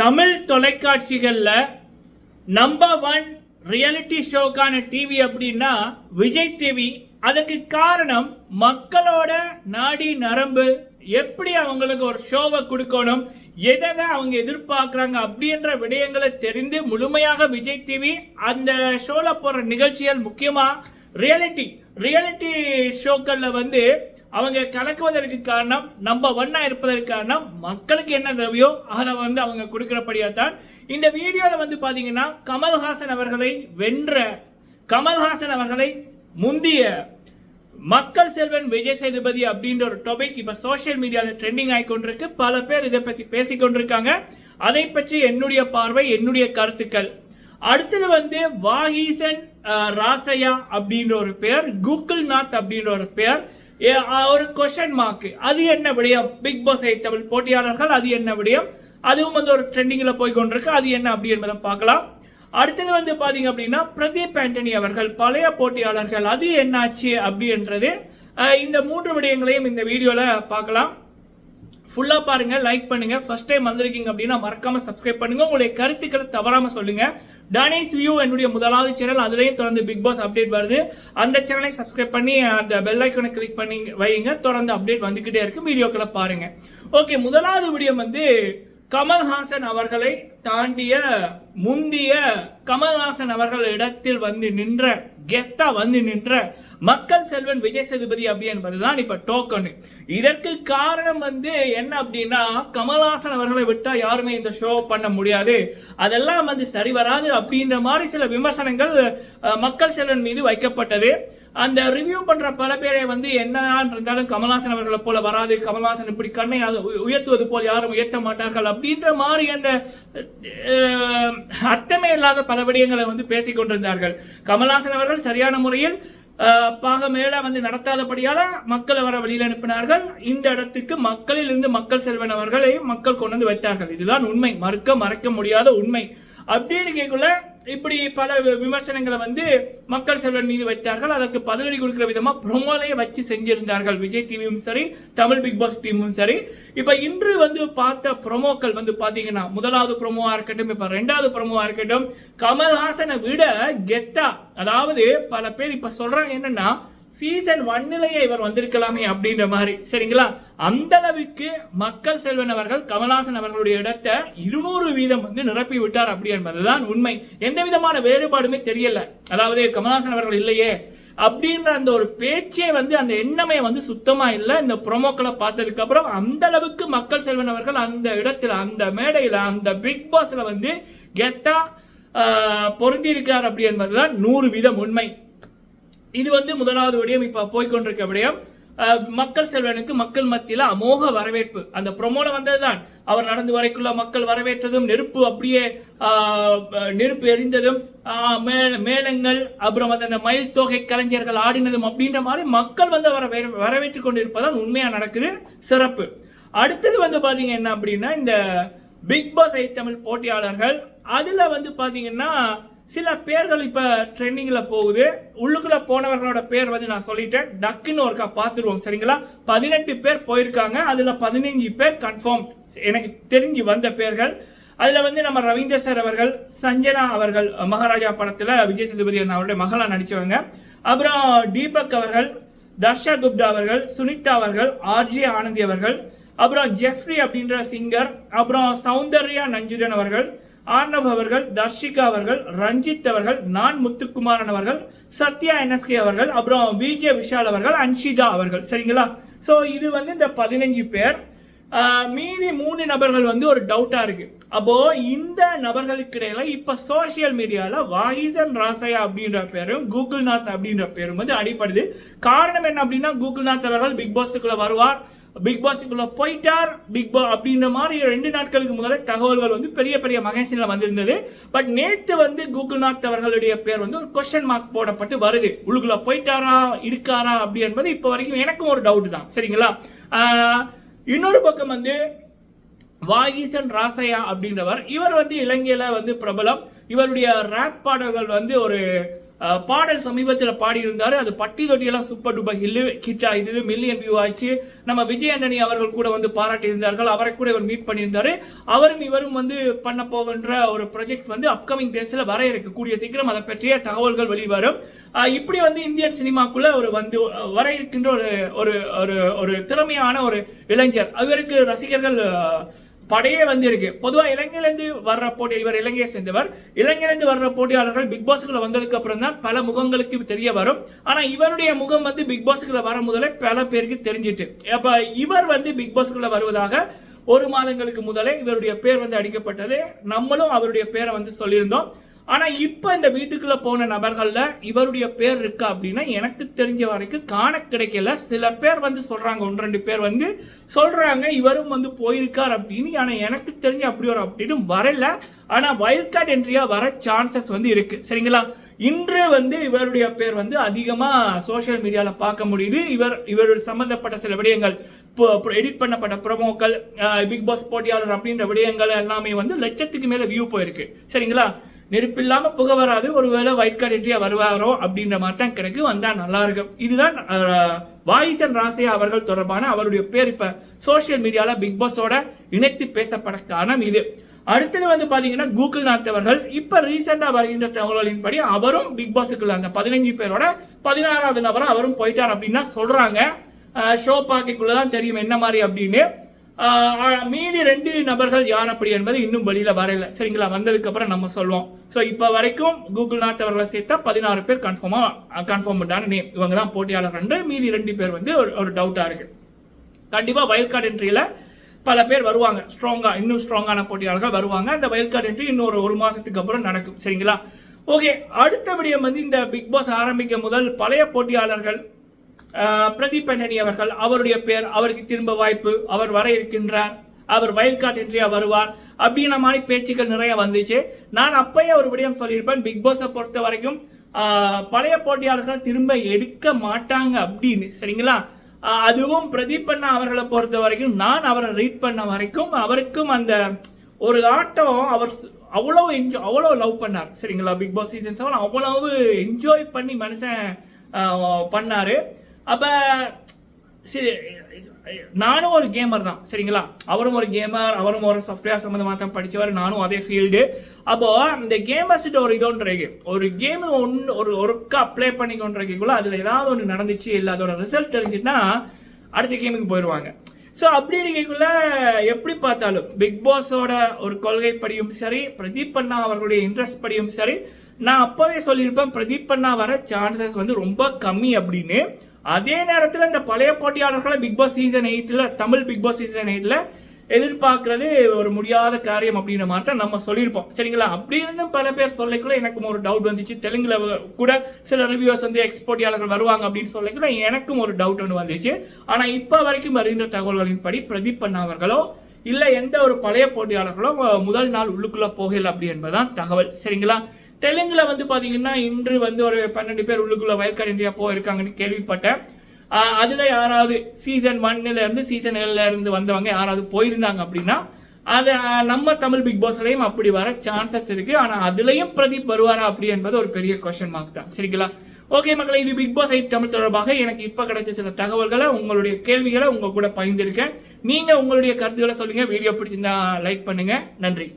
Tamil தொலைக்காட்சிகள்ல number 1 reality ஷோக்கான TV அப்படின்னா Vijay TV. அதுக்கு காரணம் மக்களோட நாடி நரம்பு எப்படி அவங்களுக்கு ஒரு ஷோவை கொடுக்கணும், எதை அவங்க எதிர்பார்க்குறாங்க அப்படின்ற விடயங்களை தெரிந்து முழுமையாக விஜய் டிவி அந்த ஷோல போற நிகழ்ச்சிகள் முக்கியமாக ரியாலிட்டி ஷோக்களில் அவங்க கலக்குவதற்கு காரணம் நம்பர் 1 இருப்பதற்கு காரணம் மக்களுக்கு என்ன தேவையோ அதை அவங்க கொடுக்கிறபடியா தான். இந்த வீடியோவில் பார்த்தீங்கன்னா கமல்ஹாசன் அவர்களை வென்ற, கமல்ஹாசன் அவர்களை முந்திய மக்கள் செல்வன் விஜய் சேதுபதி அப்படின்ற ஒரு டாபிக் இப்ப சோசியல் மீடியாவில் ட்ரெண்டிங் ஆகிக்கொண்டிருக்கு. பல பேர் இதை பத்தி பேசிக்கொண்டிருக்காங்க. அதை பற்றி என்னுடைய பார்வை, என்னுடைய கருத்துக்கள். அடுத்தது வாகீசன் ராசையா அப்படின்ற ஒரு பெயர், கூகுள் நாத் அப்படின்ற ஒரு பெயர், ஒரு கொஸ்டின் மார்க். அது என்ன விடயம்? பிக் பாஸ் தமிழ் போட்டியாளர்கள் அது என்ன விடயம்? அதுவும் ஒரு ட்ரெண்டிங்ல போய் கொண்டிருக்கு. அது என்ன அப்படி என்பதை பார்க்கலாம். அடுத்தது பாத்தீங்க அப்படின்னா பிரதீப் ஆண்டனி அவர்கள் பழைய போட்டியாளர்கள், அது என்னாச்சு அப்படின்றது. இந்த 3 விடயங்களையும் இந்த வீடியோல பார்க்கலாம். ஃபுல்லா பாருங்க, லைக் பண்ணுங்க. ஃபர்ஸ்ட் டைம் வந்திருக்கீங்க அப்படின்னா மறக்காம சப்ஸ்கிரைப் பண்ணுங்க. உங்களுடைய கருத்துக்களை தவறாம சொல்லுங்க. டானிஸ் வியூ என்னுடைய முதலாவது சேனல், அதுலயும் தொடர்ந்து பிக் பாஸ் அப்டேட் வருது. அந்த சேனலை சப்ஸ்கிரைப் பண்ணி அந்த பெல் ஐக்கானை கிளிக் பண்ணி வைங்க. தொடர்ந்து அப்டேட் வந்துகிட்டே இருக்கு. வீடியோக்களை பாருங்க. ஓகே, முதலாவது விடயம் கமல்ஹாசன் அவர்களை தாண்டிய முந்திய கமல்ஹாசன் அவர்கள் இடத்தில் நின்ற கெத்தா நின்ற மக்கள் செல்வன் விஜய் சேதுபதி அப்படி என்பதுதான் இப்ப டோக்கன். இதற்கு காரணம் என்ன அப்படின்னா, கமல்ஹாசன் அவர்களை விட்டா யாருமே இந்த ஷோ பண்ண முடியாது, அதெல்லாம் சரி வராது அப்படின்ற மாதிரி சில விமர்சனங்கள் மக்கள் செல்வன் மீது வைக்கப்பட்டது. அந்த ரிவ்யூ பண்ற பல பேரை என்னதான் இருந்தாலும் கமல்ஹாசன் அவர்களை போல வராது, கமல்ஹாசன் இப்படி கண்ணை உயர்த்துவது போல் யாரும் உயர்த்த மாட்டார்கள் அப்படின்ற மாதிரி அந்த அர்த்தமே இல்லாத பல விடயங்களை பேசிக் கொண்டிருந்தார்கள். கமல்ஹாசன் அவர்கள் சரியான முறையில் பாக மேல நடத்தாதபடியால மக்களை வர வெளியில் அனுப்பினார்கள். இந்த இடத்துக்கு மக்களில் இருந்து மக்கள் செல்வன் அவர்களை மக்கள் கொண்டு வைத்தார்கள். இதுதான் உண்மை, மறக்க முடியாத உண்மை. அப்படின்னு கேட்கல இப்படி பல விமர்சனங்களை மக்கள் செல்வன் மீது வைத்தார்கள். அதற்கு பதிலடி கொடுக்கிற விதமா ப்ரோமோலையே வச்சு செஞ்சிருந்தார்கள் விஜய் டிவியும் சரி, தமிழ் பிக் பாஸ் டீமும் சரி. இப்ப இன்று பார்த்த ப்ரோமோக்கள் பாத்தீங்கன்னா, முதலாவது ப்ரோமோவா இருக்கட்டும், இப்ப 2வது ப்ரோமோவா இருக்கட்டும், கமல்ஹாசனை விட கெத்தா. அதாவது பல பேர் இப்ப சொல்றாங்க என்னன்னா, சீசன் 1 இவர் வந்திருக்கலாமே அப்படின்ற மாதிரி. சரிங்களா? அந்த அளவுக்கு மக்கள் செல்வன் அவர்கள் கமல்ஹாசன் அவர்களுடைய இடத்தை 200% நிரப்பி விட்டார் அப்படி என்பதுதான் உண்மை. எந்த விதமான வேறுபாடுமே தெரியல. அதாவது கமல்ஹாசன் அவர்கள் இல்லையே அப்படின்ற அந்த ஒரு பேச்சே அந்த எண்ணமே சுத்தமா இல்லை. இந்த ப்ரோமோக்களை பார்த்ததுக்கு அப்புறம் அந்த அளவுக்கு மக்கள் செல்வன் அவர்கள் அந்த இடத்துல, அந்த மேடையில, அந்த பிக் பாஸ்ல கெத்தா பொருந்தி இருக்கார் அப்படி என்பதுதான் 100% உண்மை. இது முதலாவது விடயம். இப்ப போய்கொண்டிருக்க விடயம், மக்கள் செல்வனுக்கு மக்கள் மத்தியில அமோக வரவேற்பு. அந்த ப்ரோமோல வந்ததுதான், அவர் நடந்து வரைக்குள்ள மக்கள் வரவேற்றதும், நெருப்பு அப்படியே நெருப்பு எரிந்ததும், மேளங்கள், அப்புறம் அந்த மயில் தொகை கலைஞர்கள் ஆடினதும் அப்படின்ற மாதிரி மக்கள் அவரை வரவேற்று கொண்டிருப்பதான் உண்மையா நடக்குது. சிறப்பு. அடுத்தது பாத்தீங்க என்ன அப்படின்னா, இந்த பிக் பாஸ் தமிழ் போட்டியாளர்கள் அதுல பாத்தீங்கன்னா சில பேர்கள் இப்ப ட்ரெண்டிங்ல போகுது. உள்ளுக்குள்ள போனவர்களோட பேர் நான் சொல்லிட்டேன், டக்குன்னு ஒருக்கா பார்த்துருவோம். சரிங்களா? 18 பேர் போயிருக்காங்க. அதுல 15 பேர் கன்ஃபார்ம் எனக்கு தெரிஞ்சு வந்த பேர்கள். அதுல நம்ம ரவீந்தர் சார் அவர்கள், சஞ்சனா அவர்கள் மகாராஜா படத்துல விஜய் சேதுபதி அவருடைய மகளா நடிச்சவங்க, அப்புறம் தீபக் அவர்கள், தர்ஷா குப்தா அவர்கள், சுனிதா அவர்கள், ஆர்ஜே ஆனந்தி அவர்கள், அப்புறம் ஜெஃப்ரி அப்படின்ற சிங்கர், அப்புறம் சௌந்தர்யா நஞ்சுடன் அவர்கள், ஆர்னவ் அவர்கள், தர்ஷிகா அவர்கள், ரஞ்சித் அவர்கள், நான் முத்துக்குமாரன் அவர்கள், சத்யா என்எஸ்கே அவர்கள், அப்புறம் விஜே விஷால் அவர்கள், அன்ஷிதா அவர்கள். சரிங்களா? சோ இது இந்த 15 பேர். மீதி 3 நபர்கள் ஒரு டவுட்டா இருக்கு. அப்போ இந்த நபர்களுக்கு இடையில இப்ப சோசியல் மீடியால வாகீசன் ராசையா அப்படின்ற பேரும் கூகுள் நாத் அப்படின்ற பேரும் அடிப்படுது. காரணம் என்ன அப்படின்னா, கூகுள் நாத் அவர்கள் பிக் பாஸுக்குள்ள வருவார், பிக் பாஸுக்குள்ள போயிட்டார், பிக் பாஸ் அப்படின்ற மாதிரி 2 நாட்களுக்கு முதல்ல தகவல்கள் பெரிய பெரிய மகேசின்ல வந்திருந்தது. பட் நேத்து கூகுள் நாத் அவர்களுடைய பேர் ஒரு கொஸ்டின் மார்க் போடப்பட்டு வருது. உள்ளுக்குள்ள போயிட்டாரா இருக்காரா அப்படி என்பது இப்ப வரைக்கும் எனக்கும் ஒரு டவுட் தான். சரிங்களா? இன்னொரு பக்கம் வாகீசன் ராசையா அப்படின்றவர், இவர் இலங்கையில பிரபலம். இவருடைய ராப் பாடல்கள் ஒரு பாடல் சமீபத்தில் பாடியிருந்தாரு. அது பட்டி தொட்டியெல்லாம் சூப்பர் டூப்பர் ஹிட் ஆயிடுது, மில்லியன் வியூ ஆயிடுச்சு. நம்ம விஜய் ஆண்டனி அவர்கள் கூட வந்து பாராட்டி இருந்தார்கள். அவரை கூட இவர் மீட் பண்ணியிருந்தாரு. அவரும் இவரும் வந்து பண்ண போகின்ற ஒரு ப்ராஜெக்ட் வந்து அப்கமிங் டேஸ்ல வர இருக்கு. கூடிய சீக்கிரம் அதை பற்றிய தகவல்கள் வெளிவரும். இப்படி வந்து இந்தியன் சினிமாக்குள்ள ஒரு வந்து வர இருக்கின்ற ஒரு ஒரு ஒரு திறமையான ஒரு இளைஞர். அவருக்கு ரசிகர்கள் படையே வந்து இருக்கு. பொதுவாக இலங்கையிலிருந்து வர்ற போட்டி, இவர் இலங்கையை சேர்ந்தவர், இலங்கையிலிருந்து வர்ற போட்டியாளர்கள் பிக் பாஸ்க்குள்ள வந்ததுக்கு அப்புறம் தான் பல முகங்களுக்கு தெரிய வரும். ஆனா இவருடைய முகம் வந்து பிக் பாஸ்க்குள்ள வர முதலே பல பேருக்கு தெரிஞ்சிட்டு. அப்ப இவர் வந்து பிக் பாஸ்க்குள்ள வருவதாக 1 மாதங்களுக்கு முதலே இவருடைய பேர் வந்து அடிக்கப்பட்டது. நம்மளும் அவருடைய பேரை வந்து சொல்லியிருந்தோம். ஆனா இப்ப இந்த வீட்டுக்குள்ள போன நபர்கள்ல இவருடைய பேர் இருக்கா அப்படின்னா எனக்கு தெரிஞ்ச வரைக்கும் காண கிடைக்கல. சில பேர் வந்து சொல்றாங்க, 1-2 பேர் வந்து சொல்றாங்க இவரும் வந்து போயிருக்கார் அப்படின்னு. ஆனா எனக்கு தெரிஞ்ச அப்படி ஒரு அப்படின்னு வரல. ஆனா வைல்ட் கார்டு என்ட்ரியா வர சான்சஸ் வந்து இருக்கு. சரிங்களா? இன்று வந்து இவருடைய பேர் வந்து அதிகமா சோசியல் மீடியால பார்க்க முடியுது. இவர் சம்பந்தப்பட்ட சில விடயங்கள், எடிட் பண்ணப்பட்ட ப்ரோமோக்கள், பிக் பாஸ் போட்டியாளர் அப்படின்ற விடயங்கள் எல்லாமே வந்து லட்சத்துக்கு மேல வியூ போயிருக்கு. சரிங்களா? நெருப்பில்லாம புகை வராது, ஒருவேளை வைல்ட் கார்டு என்ட்ரியா வருவாரோ அப்படின்ற மாதிரி தான் கிடைக்கும். வந்தா நல்லா இருக்கும். இதுதான் வாயிசன் ராசியா அவர்கள் தொடர்பான அவருடைய பேர் இப்ப சோசியல் மீடியால பிக் பாஸோட இணைத்து பேசப்பட காரணம் இது. அடுத்தது வந்து பாத்தீங்கன்னா கூகுள் நாத் அவர்கள் இப்ப ரீசெண்டா வருகின்ற தகவலின்படி அவரும் பிக் பாஸுக்குள்ள அந்த 15 பேரோட 16வது நபரும் அவரும் போயிட்டார் அப்படின்னு சொல்றாங்க. ஷோ பார்க்கக்குள்ளதான் தெரியும் என்ன மாதிரி அப்படின்னு. மீதி 2 நபர்கள் யார் அப்படி என்பது இன்னும் வெளியில வரல. சரிங்களா? வந்ததுக்கு அப்புறம் நம்ம சொல்லுவோம். ஸோ இப்போ வரைக்கும் கூகுள் நாத் அவர்களை சேர்த்தா 16 பேர் கன்ஃபார்ம் பண்ணான நேம். இவங்க தான் போட்டியாளர். மீதி 2 பேர் வந்து ஒரு டவுட்டா இருக்கு. கண்டிப்பா வைல்ட் கார்டு என்ட்ரியில பல பேர் வருவாங்க. இன்னும் ஸ்ட்ராங்கான போட்டியாளர்கள் வருவாங்க. அந்த வைல்ட் கார்டு என்ட்ரி இன்னும் ஒரு மாசத்துக்கு அப்புறம் நடக்கும். சரிங்களா? ஓகே, அடுத்த விடயம் வந்து இந்த பிக் பாஸ் ஆரம்பிக்க முதல் பழைய போட்டியாளர்கள் பிரதீப் ஆண்டனி அவர்கள், அவருடைய பேர், அவருக்கு திரும்ப வாய்ப்பு, அவர் வர இருக்கின்றார், அவர் வைல்ட் கார்டு என்ட்ரியா வருவார் அப்படின்ற மாதிரி பேச்சுக்கள் நிறைய வந்துச்சு. நான் அப்பயே ஒரு விடயம் சொல்லியிருப்பேன், பிக் பாஸை பொறுத்த வரைக்கும் பழைய போட்டியாளர்கள் திரும்ப எடுக்க மாட்டாங்க அப்படின்னு. சரிங்களா? அதுவும் பிரதீப் அண்ணா அவர்களை பொறுத்த வரைக்கும் நான் அவரை ரீட் பண்ண வரைக்கும் அவருக்கும் அந்த ஒரு ஆட்டம் அவர் அவ்வளோ லவ் பண்ணார். சரிங்களா? பிக் பாஸ் சீசன் 7 அவ்வளவு என்ஜாய் பண்ணி மனுஷன் பண்ணாரு. அப்ப சரி, நானும் ஒரு கேமர் தான். சரிங்களா? அவரும் ஒரு கேமர், அவரும் ஒரு சாஃப்ட்வேர் சம்பந்தமாக தான் படிச்சவர், நானும் அதே ஃபீல்டு. அப்போ இந்த கேமர்ஸ்கிட்ட ஒரு இதோன்றது, ஒரு கேம் ஒருக்கா அப்ளை பண்ணி கொண்டிருக்கக்குள்ள அதுல ஏதாவது ஒன்று நடந்துச்சு, இல்லை அதோட ரிசல்ட் தெரிஞ்சுன்னா அடுத்த கேமுக்கு போயிடுவாங்க. ஸோ அப்படி இருக்கக்குள்ள எப்படி பார்த்தாலும் பிக் பாஸோட ஒரு கொள்கைப்படியும் சரி, பிரதீப் அண்ணா அவர்களுடைய இன்ட்ரெஸ்ட் படியும் சரி, நான் அப்பவே சொல்லியிருப்பேன் பிரதீப் அண்ணா வர சான்சஸ் வந்து ரொம்ப கம்மி அப்படின்னு. அதே நேரத்தில் இந்த பழைய போட்டியாளர்களை Bigg Boss season 8 Tamil Bigg Boss season 8 எதிர்பார்க்கறது ஒரு முடியாத காரியம் அப்படின்ற மாதிரி தான் நம்ம சொல்லியிருப்போம். சரிங்களா? அப்படி இருந்தும் பல பேர் சொல்லக்குள்ள எனக்கும் ஒரு டவுட் வந்துச்சு. தெலுங்குல கூட சில ரிவ்யூஸ் வந்து எக்ஸ் போட்டியாளர்கள் வருவாங்க அப்படின்னு சொல்லக்குள்ள எனக்கும் ஒரு டவுட் ஒன்று வந்துச்சு. ஆனா இப்ப வரைக்கும் வருகின்ற தகவல்களின் படி பிரதீப் அண்ணா அவர்களோ இல்ல எந்த ஒரு பழைய போட்டியாளர்களோ முதல் நாள் உள்ளுக்குள்ள போகல அப்படி என்பதுதான் தகவல். சரிங்களா? தெலுங்குல வந்து பாத்தீங்கன்னா இன்று வந்து ஒரு 12 பேர் உள்ளுக்குள்ள வைல்ட் கார்டு என்ட்ரியா போயிருக்காங்கன்னு கேள்விப்பட்டேன். அதுல யாராவது சீசன் 1 இருந்து சீசன் 7 இருந்து வந்தவங்க யாராவது போயிருந்தாங்க அப்படின்னா அது நம்ம தமிழ் பிக் பாஸ்லயும் அப்படி வர சான்சஸ் இருக்கு. ஆனா அதுலயும் பிரதீப் வருவாரா அப்படி என்பது ஒரு பெரிய கொஸ்டின் மார்க் தான். சரிங்களா? ஓகே மக்களே, இது பிக் பாஸ் 8 தமிழ் தொடர்பாக எனக்கு இப்ப கிடைச்ச சில தகவல்களை, உங்களுடைய கேள்விகளை உங்க கூட பகிர்ந்திருக்கேன். நீங்க உங்களுடைய கருத்துக்களை சொல்லுங்க. வீடியோ பிடிச்சிருந்தா லைக் பண்ணுங்க. நன்றி.